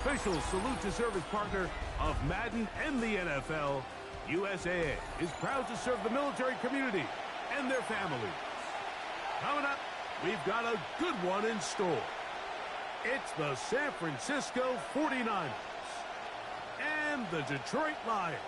Official salute to service partner of Madden and the NFL, USAA is proud to serve the military community and their families. Coming up, we've got a good one in store. It's the San Francisco 49ers and the Detroit Lions.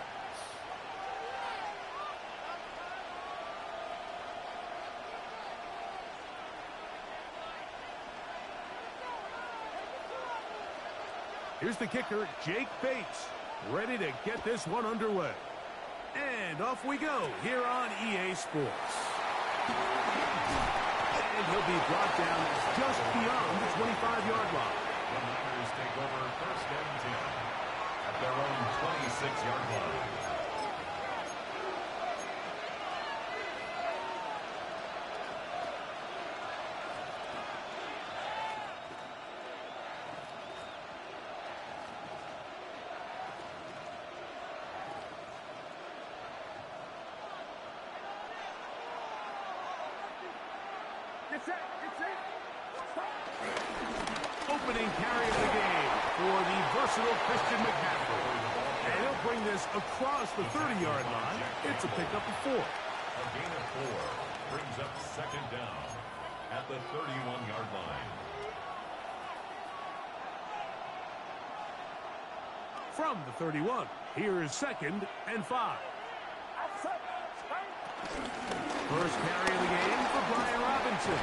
Here's the kicker, Jake Bates, ready to get this one underway. And off we go here on EA Sports. And he'll be brought down just beyond the 25-yard line. The Niners take over first and 10 at their own 26-yard line. Opening carry of the game for the versatile Christian McCaffrey. And he'll bring this across the 30-yard line. It's a pickup of 4. A gain of 4 brings up second down at the 31-yard line. From the 31, here is 2nd and 5. First carry of the game for Brian Robinson.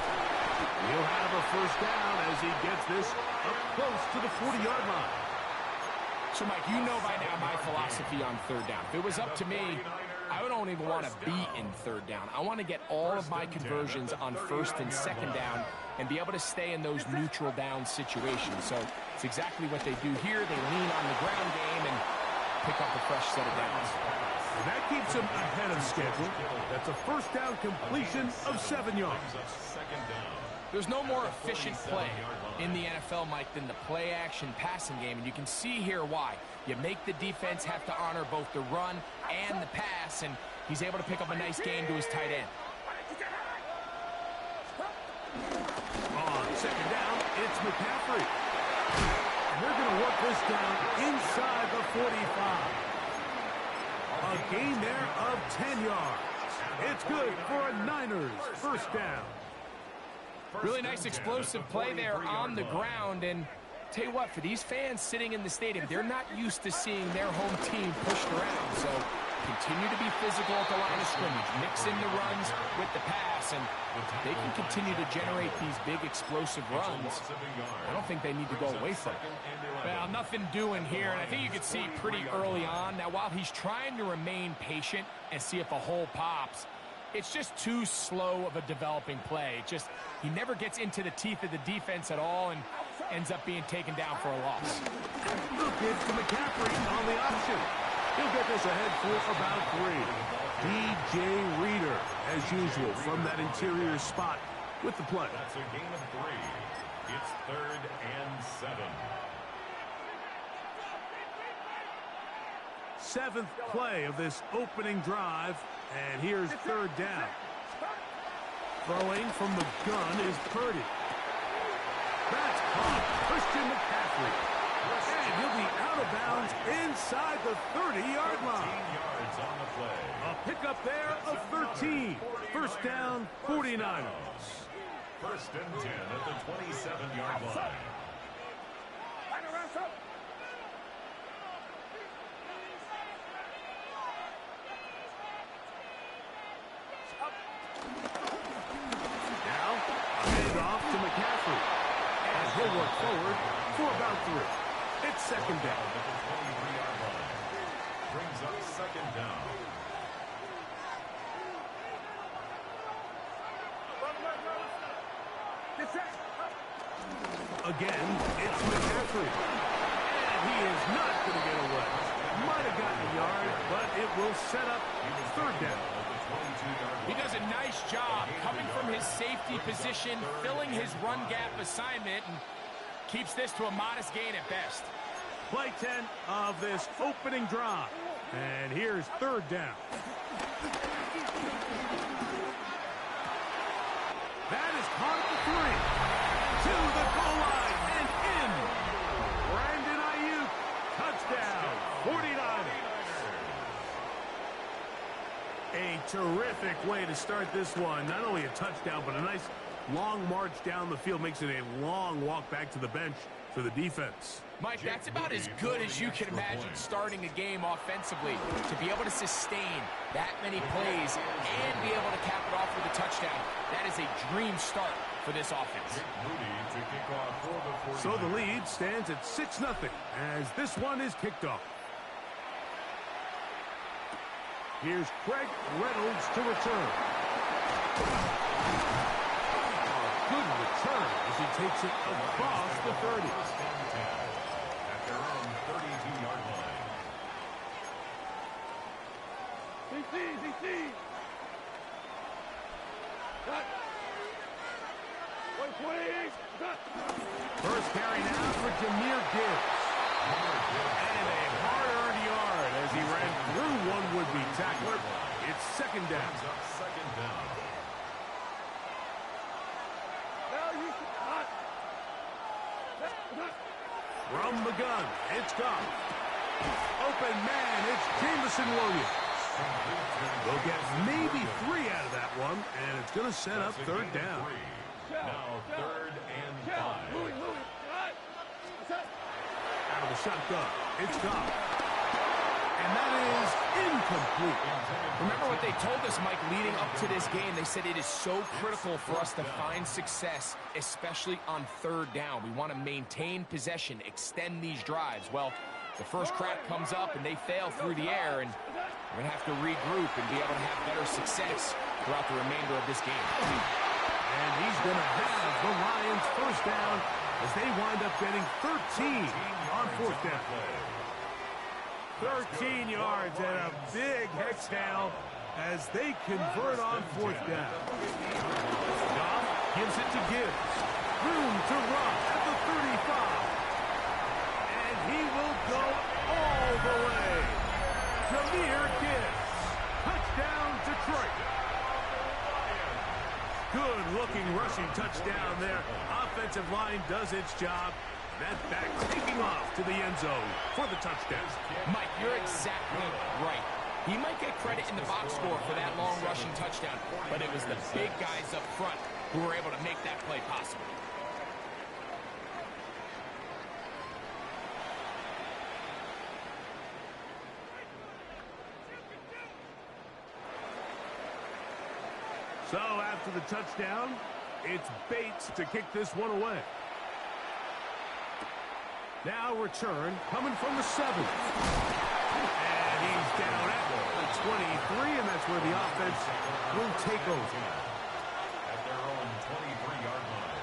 He'll have a first down as he gets this up close to the 40-yard line. So, Mike, you know by now my philosophy on third down. If it was up to me, I don't even want to be in third down. I want to get all of my conversions on first and second down and be able to stay in those neutral down situations. So it's exactly what they do here. They lean on the ground game and pick up a fresh set of downs. And that keeps him ahead of schedule. That's a first down completion of 7 yards. There's no more efficient play in the NFL, Mike, than the play-action passing game, and you can see here why. You make the defense have to honor both the run and the pass, and he's able to pick up a nice gain to his tight end. On second down, it's McCaffrey. And they're going to work this down inside the 45. A gain there of 10 yards. It's good for a Niners first down. Really nice explosive play there on the ground, and tell you what, for these fans sitting in the stadium, they're not used to seeing their home team pushed around, so continue to be physical at the line of scrimmage, mix in the runs with the pass, and they can continue to generate these big explosive runs. I don't think they need to go away from it. Well, nothing doing here, and I think you can see pretty early on. Now, while he's trying to remain patient and see if a hole pops, it's just too slow of a developing play. He never gets into the teeth of the defense at all and ends up being taken down for a loss. Look, it's to McCaffrey on the option. He'll get this ahead for about 3. DJ Reader, as usual, from that interior spot with the play. That's a gain of 3. It's 3rd and 7. 7th play of this opening drive, and here's 3rd down. Throwing from the gun is Purdy. That's caught. Christian McCaffrey. And he'll be out of bounds inside the 30-yard line. 15 yards on the play. A pickup there of 13. First down, 49ers. First and 10 at the 27-yard line. Off to McCaffrey. And he'll work forward for about 3. It's 2nd down. At the 23-yard line. Brings up 2nd down. Again, it's McCaffrey. And he is not going to get away. Might have gotten a yard, but it will set up 3rd down. He does a nice job coming from his safety position, filling his run gap assignment, and keeps this to a modest gain at best. Play 10 of this opening drive. And here's 3rd down. That is caught at the 3. To the goal line and in. Brandon Ayuk terrific way to start this one. Not only a touchdown, but a nice long march down the field. Makes it a long walk back to the bench for the defense. Mike, that's about as good as you can imagine starting a game offensively. To be able to sustain that many plays and be able to cap it off with a touchdown, that is a dream start for this offense. So the lead stands at 6-0 as this one is kicked off. Here's Craig Reynolds to return. A good return as he takes it across the 30. At their own 32-yard line. First carry now for Jahmyr Gibbs. And a hard-earned yard as he ran through one would-be tackler. It's second down. Second down. From the gun, it's gone. Open man, it's Jameson Williams. They'll get maybe 3 out of that one, and it's going to set up third down. Now third and 5. Out of the shotgun, it's gone. And that is incomplete. Remember what they told us, Mike, leading up to this game. They said it is so critical for us to find success, especially on third down. We want to maintain possession, extend these drives. Well, the first crack comes up and they fail through the air, and we're going to have to regroup and be able to have better success throughout the remainder of this game. And he's going to have the Lions first down as they wind up getting 13 on fourth down. 13 yards and a big exhale as they convert on fourth down. Goff gives it to Gibbs. Room to run at the 35. And he will go all the way. Jahmyr Gibbs. Touchdown, Detroit. Good-looking rushing touchdown there. Offensive line does its job. That back taking off to the end zone for the touchdown. Mike, you're exactly right. He might get credit in the box score for that long rushing touchdown, but it was the big guys up front who were able to make that play possible. So after the touchdown, it's Bates to kick this one away. Now return coming from the 7. And he's down at the 23, and that's where the offense will take over. At their own 23-yard line.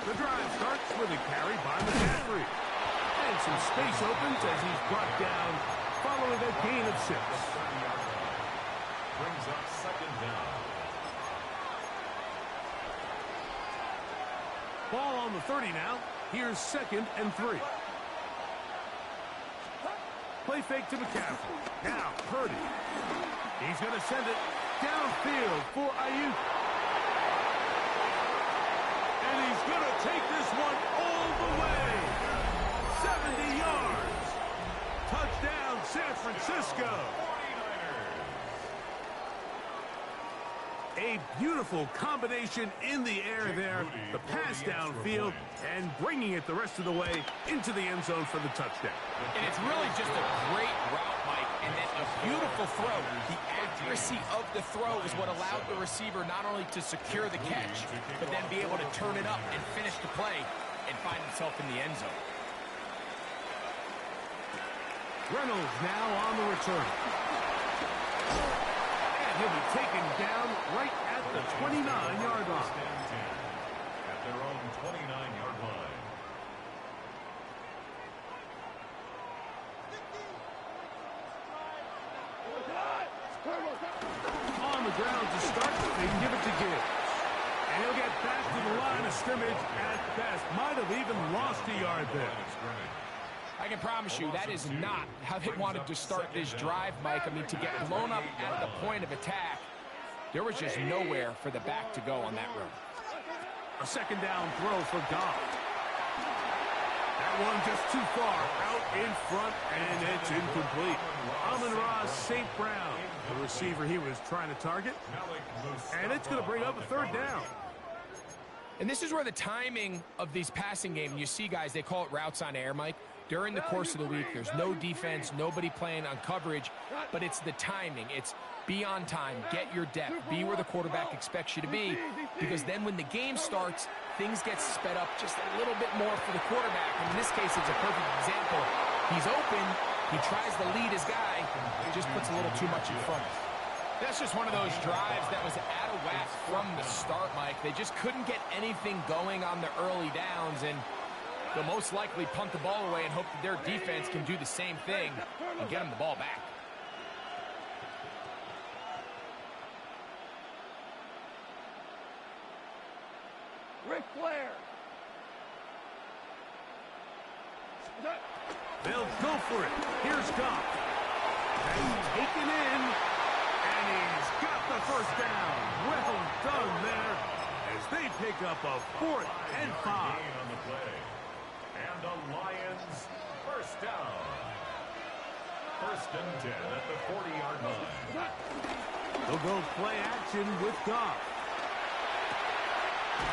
The drive starts with a carry by McCaffrey. And some space opens as he's brought down following a gain of 6. Brings up second down. Ball on the 30 now. Here's 2nd and 3. Play fake to McCaffrey. Now Purdy. He's going to send it downfield for Ayuk. And he's going to take this one all the way. 70 yards. Touchdown, San Francisco. A beautiful combination in the air there. The pass downfield and bringing it the rest of the way into the end zone for the touchdown. And it's really just a great route, Mike, and then a beautiful throw. The accuracy of the throw is what allowed the receiver not only to secure the catch, but then be able to turn it up and finish the play and find himself in the end zone. Reynolds now on the return. He'll be taken down right at the 29-yard line. At their own 29-yard line. On the ground to start, they give it to Gibbs. And he'll get back to the line of scrimmage at best. Might have even lost a yard there. I can promise you that is not how they wanted to start this drive, Mike. I mean, to get blown up at the point of attack, there was just nowhere for the back to go on that road. A second down throw for Goff. That one just too far out in front, and it's incomplete. Amon-Ra St. Brown, the receiver he was trying to target. And it's going to bring up a third down. And this is where the timing of these passing games, you see guys, they call it routes on air, Mike. During the course of the week, there's no defense, nobody playing on coverage, but it's the timing. It's be on time, get your depth, be where the quarterback expects you to be, because then when the game starts, things get sped up just a little bit more for the quarterback. And in this case, it's a perfect example. He's open, he tries to lead his guy, just puts a little too much in front. That's just one of those drives that was out of whack from the start, Mike. They just couldn't get anything going on the early downs, and they'll most likely punt the ball away and hope that their defense can do the same thing and get them the ball back. Ric Flair. They'll go for it. Here's Goff. And he's taken in. And he's got the first down. Well done there as they pick up a 4th and 5. On the play. And the Lions first down. 1st and 10 at the 40-yard line. They'll go play action with Goff.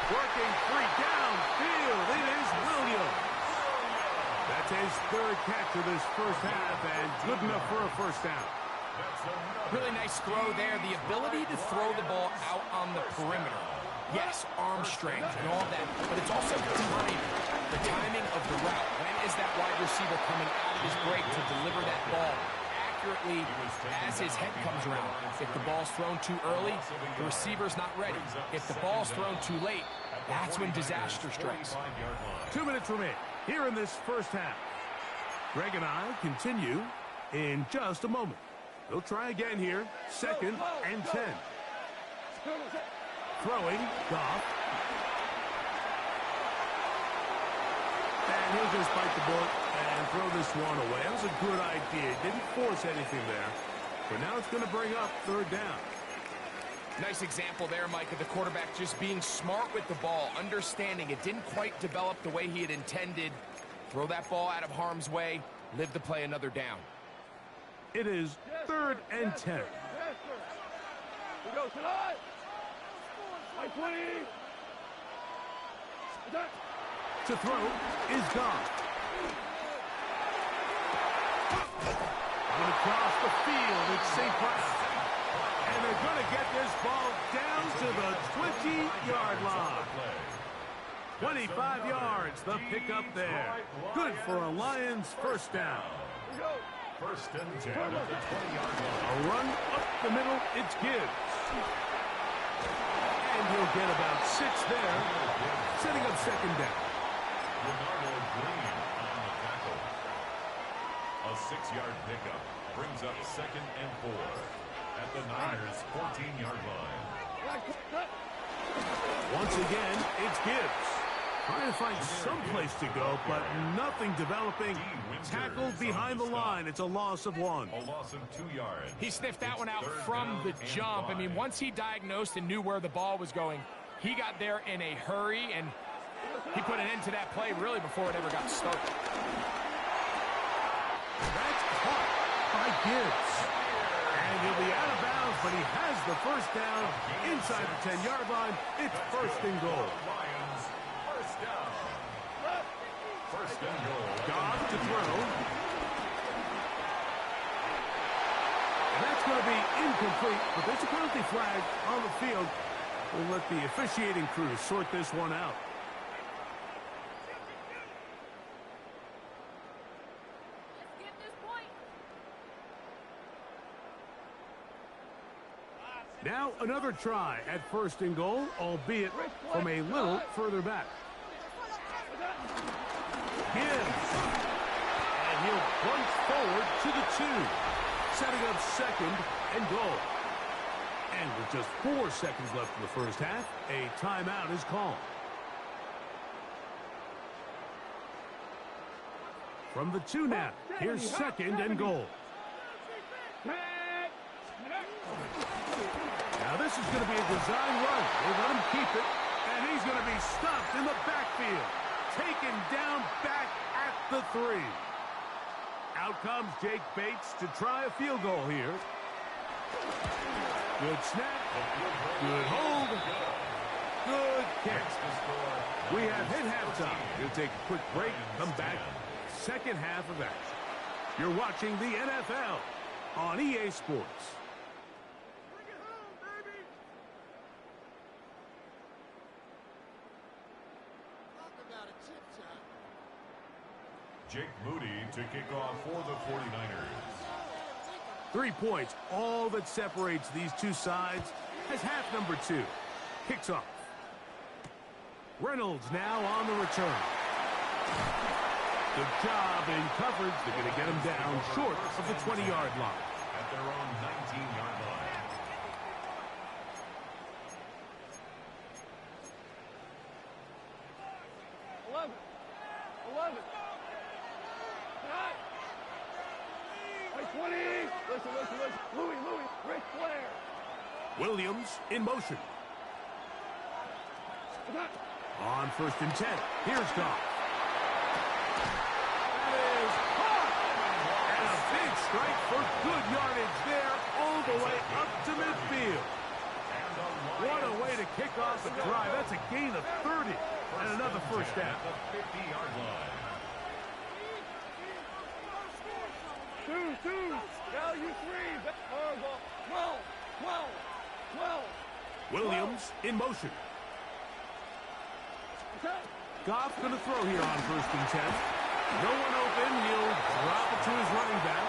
Working free downfield. It is Williams. That's his 3rd catch of this first half, and good enough for a first down. Really nice throw there. The ability to throw the ball out on the perimeter. Yes, arm strength and all that, but it's also timing. The timing of the route. When is that wide receiver coming out of his break to deliver that ball accurately as his head comes around? If the ball's thrown too early, the receiver's not ready. If the ball's thrown too late, that's when disaster strikes. 2 minutes remain here in this first half. Greg and I continue in just a moment. They'll try again here. 2nd and 10. Throwing, Goff. And he'll just bite the bullet and throw this one away. That was a good idea. Didn't force anything there. But now it's going to bring up 3rd down. Nice example there, Mike, of the quarterback just being smart with the ball, understanding it didn't quite develop the way he had intended. Throw that ball out of harm's way, live to play another down. It is 3rd and 10. We go tonight. My 20. To throw is Goff. And across the field, it's St. Brown. And they're going to get this ball down to the 20-yard line. 25 yards, the pickup there. Good for a Lions first down. 1st and 10 at the 20-yard line. A run up the middle, it's Gibbs. And he'll get about 6 there, setting up 2nd down. Bernardo Green on the tackle. A 6-yard pickup brings up 2nd and 4 at the Niners' 14-yard line. Once again, it's Gibbs. Trying to find some place to go, but nothing developing. Tackled behind the line. It's a loss of 1. A loss of 2 yards. He sniffed that one out from the jump. I mean, once he diagnosed and knew where the ball was going, he got there in a hurry, and he put an end to that play really before it ever got started. That's caught by Gibbs. And he'll be out of bounds, but he has the first down inside the 10-yard line. It's 1st and goal. Lions first down. 1st and goal. Goff to throw. And that's going to be incomplete, but there's a penalty flag on the field. We'll let the officiating crew sort this one out. Now another try at 1st and goal, albeit from a little further back. Gibbs. And he'll plunge forward to the 2, setting up 2nd and goal. And with just 4 seconds left in the first half, a timeout is called. From the 2 now, here's 2nd and goal. Now this is going to be a design run. They let him keep it, and he's going to be stopped in the backfield. taken down back at the 3. Out comes Jake Bates to try a field goal here. Good snap. Good hold. Good kick. We have hit halftime. We'll take a quick break, come back, second half of action. You're watching the NFL on EA Sports. Jake Moody to kick off for the 49ers. 3 points, all that separates these two sides, as half number 2 kicks off. Reynolds now on the return. Good job in coverage. They're going to get him down short of the 20-yard line. At their own 19-yard line. Listen. Louis, Ric Flair. Williams in motion. On 1st and 10. Here's Goff. That is caught! And a big strike for good yardage there all the way up to midfield. What a way to kick off the drive. That's a gain of 30 and another first down. At the 50-yard line. 2. Value 3. 12. Williams in motion. Goff going to throw here on 1st and 10. No one open. He'll drop it to his running back.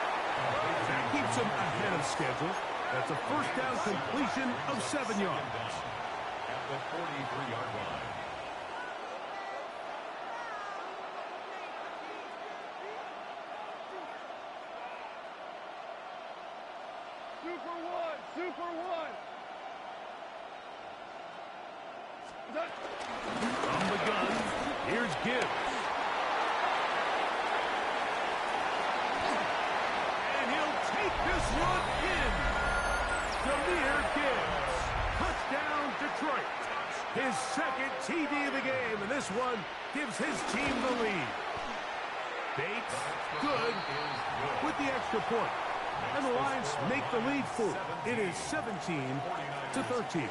That keeps him ahead of schedule. That's a first down completion of 7 yards. At the 43-yard line. Super one. From the gun, here's Gibbs. And he'll take this one in. Jameer Gibbs. Touchdown, Detroit. His second TD of the game, and this one gives his team the lead. Bates, good, with the extra point. And the Lions make the lead 4. It is 17-13.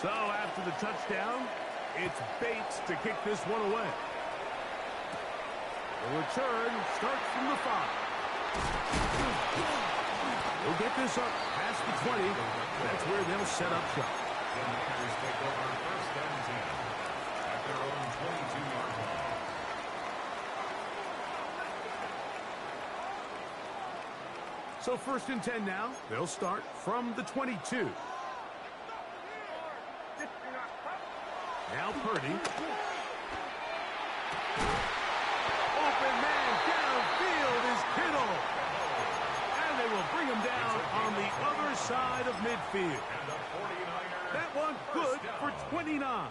So after the touchdown, it's Bates to kick this one away. The return starts from the 5. We'll get this up past the 20. That's where they'll set up shop. The Niners take over 1st and 10 at their own 22-yard line. So 1st and 10 now. They'll start from the 22. Now Purdy. Open man downfield is Kittle. And they will bring him down on the other side of midfield. And the 49ers. That one good for 29.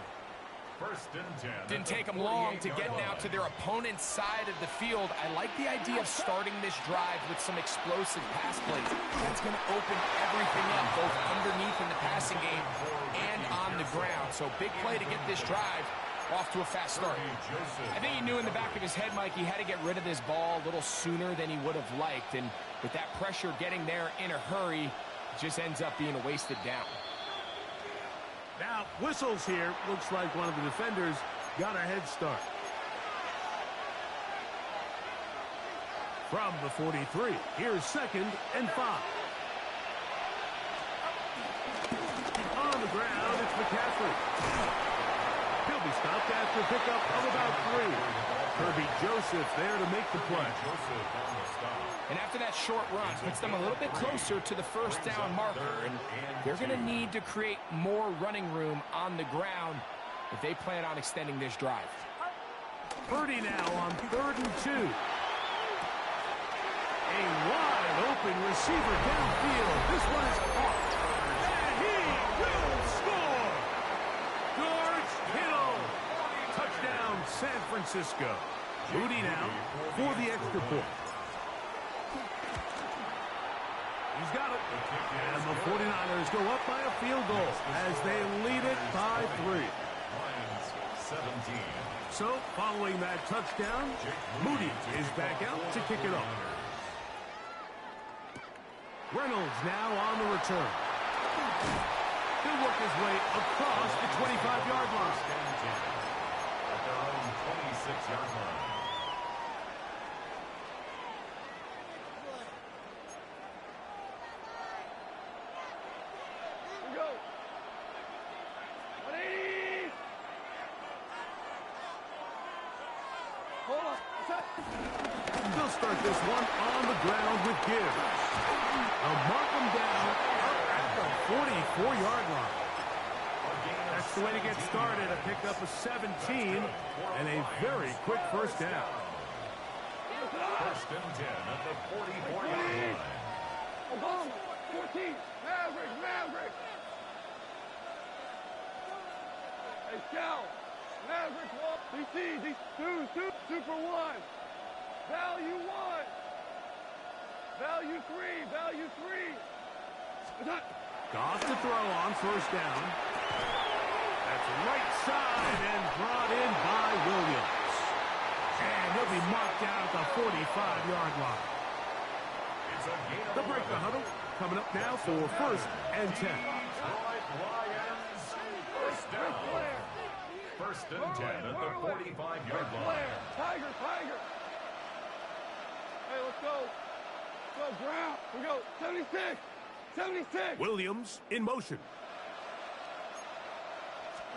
1st and 10. Didn't take them long to get now to their opponent's side of the field. I like the idea of starting this drive with some explosive pass plays. That's going to open everything up, both underneath in the passing game and on the ground. So big play to get this drive off to a fast start. I think he knew in the back of his head, Mike, he had to get rid of this ball a little sooner than he would have liked. And with that pressure getting there in a hurry, it just ends up being a wasted down. Now, whistles here. Looks like one of the defenders got a head start. From the 43, here's 2nd and 5. On the ground, it's McCaffrey. He'll be stopped after a pickup of about 3. Kirby Joseph there to make the play. And after that short run, puts them a little bit closer to the first down marker. And they're going to need to create more running room on the ground if they plan on extending this drive. Purdy now on 3rd and 2. A wide open receiver downfield. This one is caught. And he will score! George Kittle. Touchdown, San Francisco. Moody now for the extra point. He's got it. And the 49ers go up by a field goal as they lead it by 3. Lions So, following that touchdown, Moody is back out to kick it off. Reynolds now on the return. He'll work his way across the 25-yard line. At their own 26-yard line. We go. 180. Hold on. They'll start this one on the ground with Gibbs. They'll mark him down at the 44-yard line. That's the way to get started. A pickup of 17 and a very quick first down. First and 10 at the 44-yard line. Obama. 14. Maverick. Hey, Scout. Maverick 1. DC. 2. Super 1. Value 1. Value 3. Goff to throw on first down. That's right side and brought in by Williams. And he'll be marked down at the 45-yard line. The break the huddle coming up now for first and 10. First down. First and 10 at the 45-yard line. Tiger. Hey, let's go. Go, Brown. We go. 76. Williams in motion.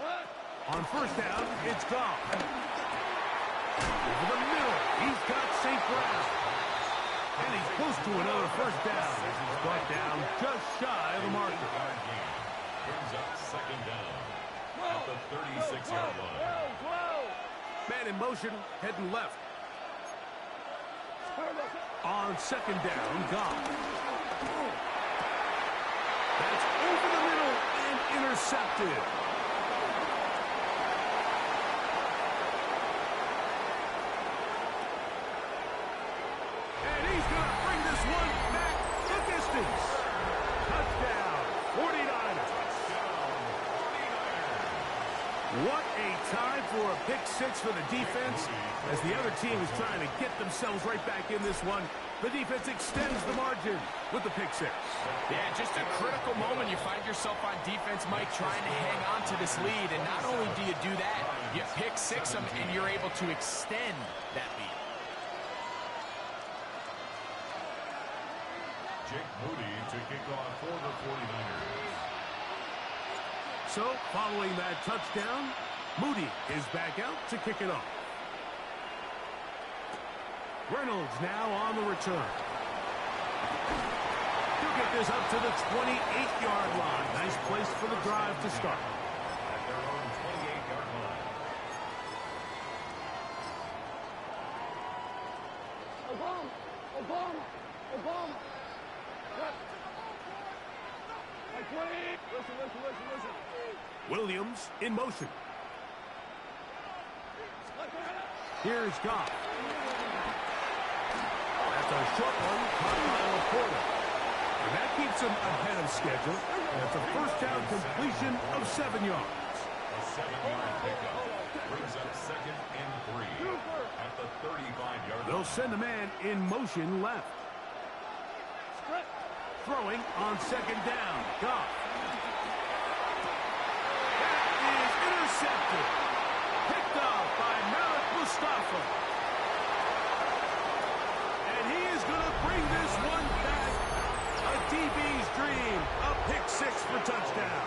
What? On first down, it's Goff. Over the middle, he's got St. Brown. And he's close to another first down as he's brought down just shy of the marker. Brings up second down at the 36-yard line. Man in motion, heading left. On second down, Goff. That's over the middle and intercepted. And he's going to bring this one back the distance. Touchdown, 49ers. What a time for a pick six for the defense. As the other team is trying to get themselves right back in this one, the defense extends the margin with the pick six. Yeah, just a critical moment. You find yourself on defense, Mike, trying to hang on to this lead. And not only do you do that, you pick six them, and you're able to extend that lead. Jake Moody to kick off for the 49ers. So, following that touchdown, Moody is back out to kick it off. Reynolds now on the return. He'll get this up to the 28-yard line. Nice place for the drive to start. At their own 28-yard line. Obama. Listen. Williams in motion. Here's Goff. That's a short one, caught by Laporta. And that keeps him ahead of schedule. That's a first down completion of 7 yards. A 7-yard pickup brings up second and 3 at the 35-yard line. They'll send a man in motion left. Throwing on second down. Goff. That is intercepted. Picked off by Malik Mustafa. And he is going to bring this one back. A DB's dream. A pick six for touchdown.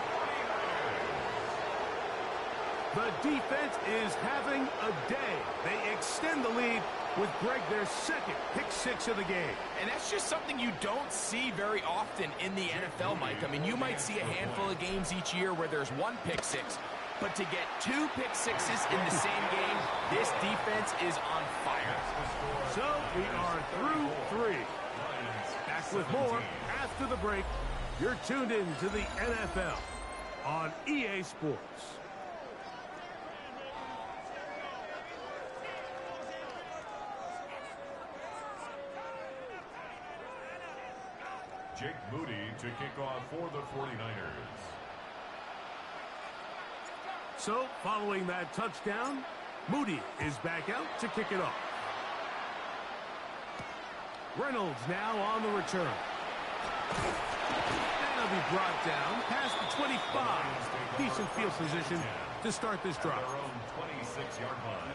The defense is having a day. They extend the lead with Greg their second pick six of the game. And that's just something you don't see very often in the NFL, Mike. I mean, you might see a handful of games each year where there's one pick six, but to get 2 pick sixes in the same game, this defense is on fire. So we are through 3. Back with more after the break. You're tuned in to the NFL on EA Sports. Jake Moody to kick off for the 49ers. So, following that touchdown, Moody is back out to kick it off. Reynolds now on the return. And he'll be brought down past the 25. Decent field position to start this drive. Their own 26-yard line.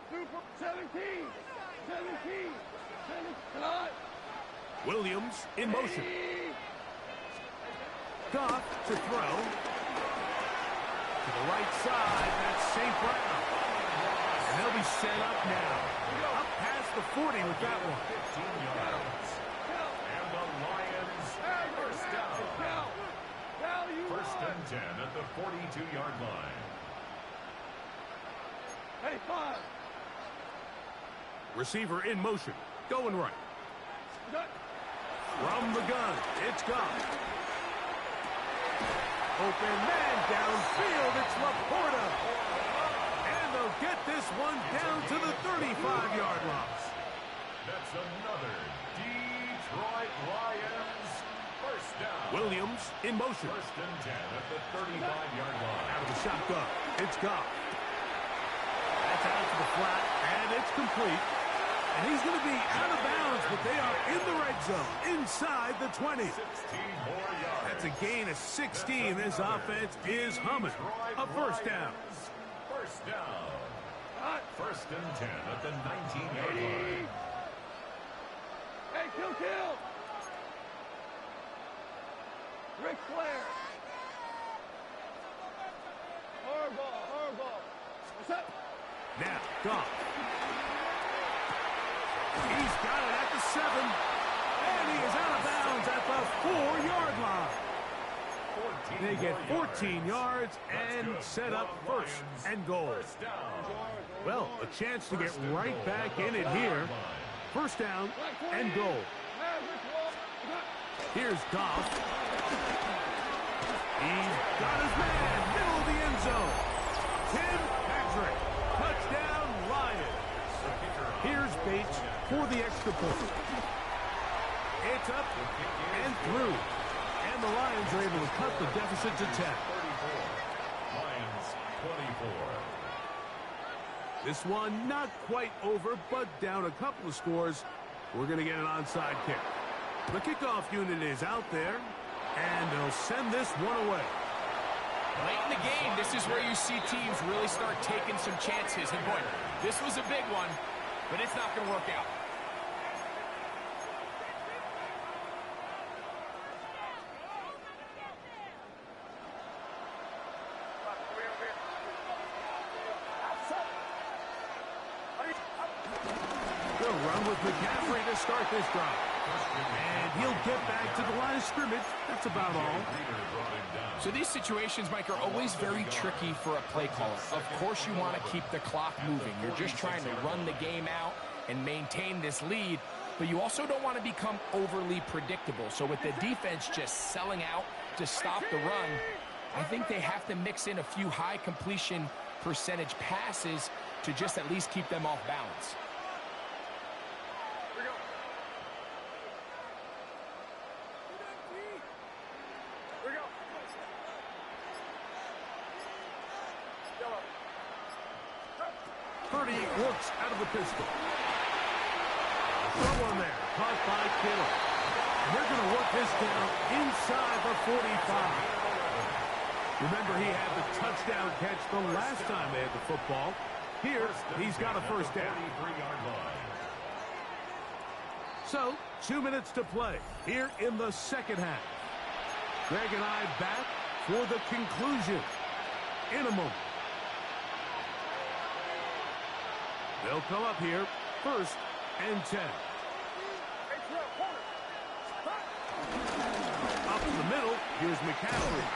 Super 17. 17. 17. Williams in motion. Goff to throw. To the right side, that's St. Brown. And they'll be set up now. Up past the 40 with that one. 15 yards. And the Lions first down. First and 10 at the 42-yard line. Hey, 5. Receiver in motion. Going right. From the gun, it's Goff. Open man downfield, it's Laporta. And they'll get this one down to the 35-yard line. That's another Detroit Lions first down. Williams in motion. First and 10 at the 35-yard line. Out of the shotgun, it's Goff. That's out to the flat, and it's complete. And he's going to be out of bounds, but they are in the red zone, inside the 20. 16 more yards. That's a gain of 16. This offense is humming. A first down. First down. First and 10 at the 19-yard line. Hey, kill. Ric Flair. Hardball. What's up? Now, Goff. He's got it at the 7. And he is out of bounds at the 4-yard line. They get 14 yards and set up first and goal. Well, a chance to get right back in it here. First down and goal. Here's Goff. He's got his man, middle of the end zone. Tim Patrick, touchdown Lions. Here's Bates for the extra point. It's up and through. And the Lions are able to cut the deficit to 10. 34. Lions 24. This one not quite over, but down a couple of scores. We're going to get an onside kick. The kickoff unit is out there, and they'll send this one away. Late in the game, this is where you see teams really start taking some chances. And boy, this was a big one, but it's not going to work out. They'll run with McCaffrey to start this drive. And he'll get back to the line of scrimmage. That's about all. So these situations, Mike, are always very tricky for a play caller. Of course you want to keep the clock moving. You're just trying to run the game out and maintain this lead, but you also don't want to become overly predictable. So with the defense just selling out to stop the run, I think they have to mix in a few high completion percentage passes to just at least keep them off balance. Purdy works out of the pistol. Throw on there, caught by Kittle. And they're going to work this down inside the 45. Remember, he had the touchdown catch the last time they had the football. Here, he's got a first down. So, 2 minutes to play here in the second half. Greg and I back for the conclusion in a moment. They'll come up here, first and 10. Up in the middle, here's McCaffrey.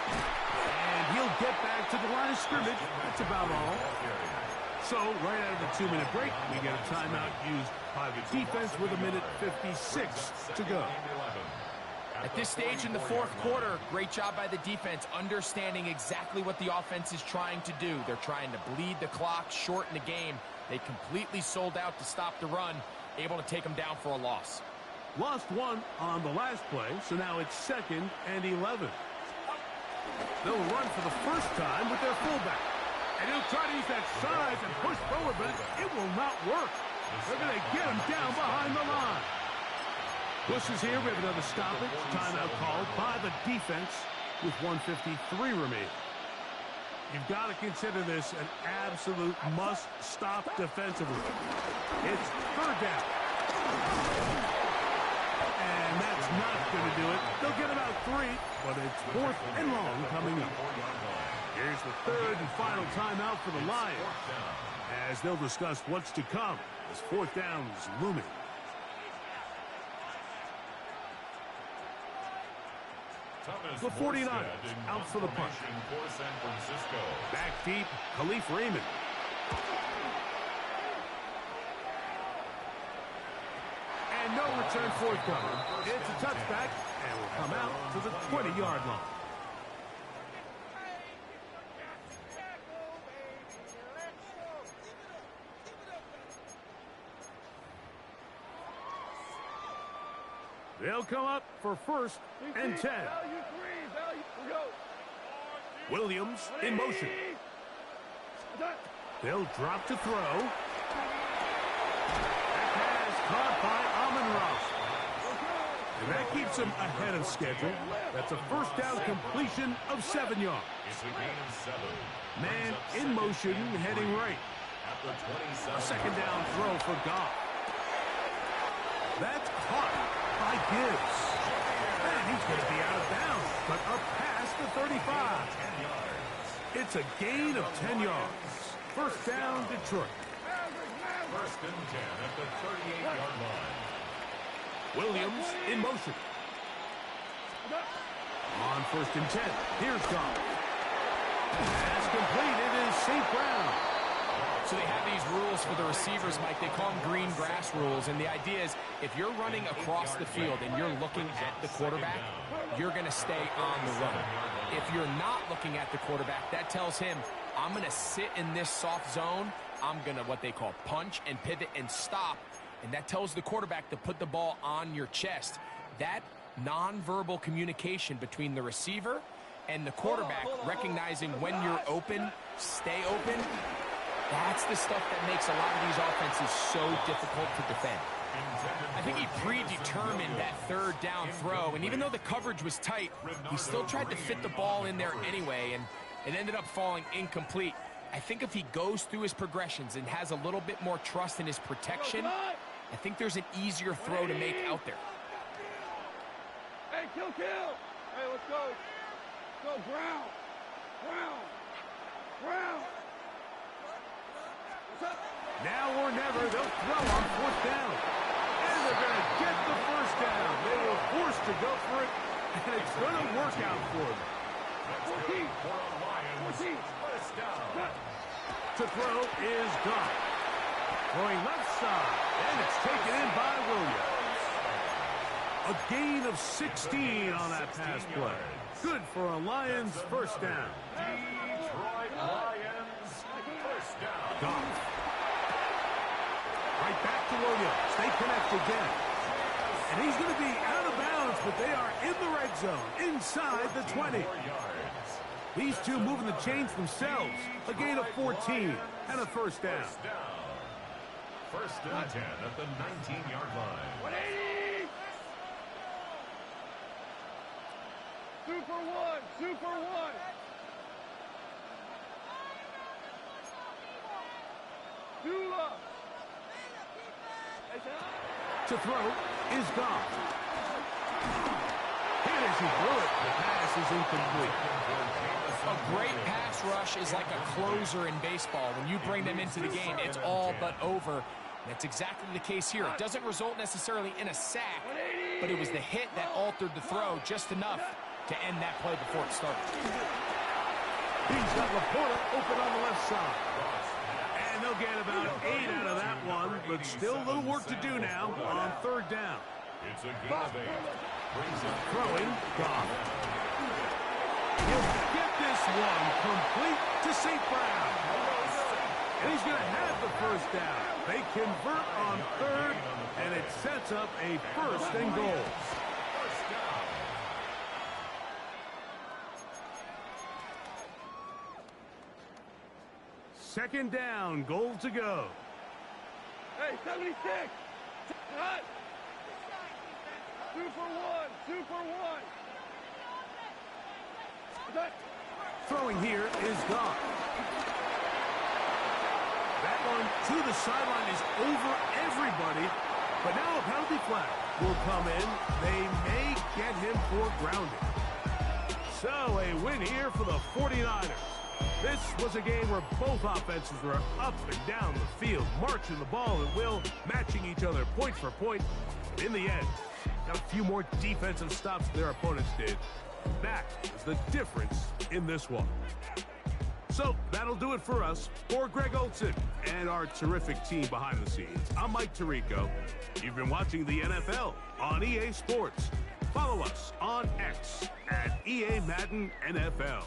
And he'll get back to the line of scrimmage. That's about all. So, right out of the 2-minute break, we get a timeout used by the defense with 1:56 to go. At this stage in the fourth quarter, great job by the defense, understanding exactly what the offense is trying to do. They're trying to bleed the clock, shorten the game. They completely sold out to stop the run, able to take them down for a loss. Lost one on the last play, so now it's 2nd and 11. They'll run for the first time with their fullback. And he'll try to use that size and push forward, but it will not work. They're going to get him down behind the line. Bush is here. We have another stoppage. Timeout called by the defense with 1:53 remaining. You've got to consider this an absolute must-stop defensively. It's 3rd down. And that's not going to do it. They'll get about 3, but it's 4th and long coming up. Here's the 3rd and final timeout for the Lions, as they'll discuss what's to come as 4th down is looming. The 49ers out for the punt. Back deep, Khalif Raymond. And no return forthcoming. It's a touchback, and will come out to the 20-yard line. They'll come up for 1st and 10. Williams in motion. They'll drop to throw. That pass caught by Amon-Ra. And that keeps him ahead of schedule. That's a 1st down completion of 7 yards. Man in motion, heading right. A 2nd down throw for Goff. That's caught by Gibbs. And he's going to be out of bounds, but up past the 35. It's a gain of 10 yards. 1st down, Detroit. 1st and 10 at the 38-yard line. Williams in motion. On 1st and 10, here's Goff. Pass complete, it is St. Brown. So they have these rules for the receivers, Mike. They call them green grass rules. And the idea is if you're running across the field and you're looking at the quarterback, you're going to stay on the run. If you're not looking at the quarterback, that tells him, I'm going to sit in this soft zone. I'm going to what they call punch and pivot and stop. And that tells the quarterback to put the ball on your chest. That nonverbal communication between the receiver and the quarterback, recognizing when you're open, stay open, that's the stuff that makes a lot of these offenses so difficult to defend. I think he predetermined that 3rd down throw, and even though the coverage was tight, he still tried to fit the ball in there anyway, and it ended up falling incomplete. I think if he goes through his progressions and has a little bit more trust in his protection, I think there's an easier throw to make out there. Hey, kill! Hey, let's go. Go, Brown! Now or never, they'll throw on 4th down. And they're going to get the 1st down. They were forced to go for it, and it's going to work out for them. 14. To throw is Goff. Throwing left side, and it's taken in by Williams. A gain of 16 on that pass play. Good for a Lions 1st down. Detroit Lions 1st down. Goff. Right back to Williams. They connect again. And he's going to be out of bounds, but they are in the red zone, inside the 20. These two moving the chains themselves. A gain of 14 and a 1st down. 1st and 10 at the 19-yard line. 180! Super one! Dula! To throw is Goff. And as he threw it, the pass is incomplete. A great pass rush is like a closer in baseball. When you bring them into the game, it's all but over. That's exactly the case here. It doesn't result necessarily in a sack, but it was the hit that altered the throw just enough to end that play before it started. He's got Laporta open on the left side. And they'll get about 8 out of that one, but still a little work to do now on 3rd down. It's a gain of 8. Throwing, Goff. He'll get this one complete to St. Brown. And he's going to have the 1st down. They convert on 3rd, and it sets sets up a first and goal. First down. Second down, goal to go. Hey, 76. Cut. 2 for 1. 2 for 1. Cut. Throwing here is gone. That one to the sideline is over everybody. But now a penalty flag will come in. They may get him for grounding. So a win here for the 49ers. This was a game where both offenses were up and down the field, marching the ball at will, matching each other point for point. But in the end, got a few more defensive stops than their opponents did. That is the difference in this one. So that'll do it for us. For Greg Olson and our terrific team behind the scenes, I'm Mike Tirico. You've been watching the NFL on EA Sports. Follow us on X at EA Madden NFL.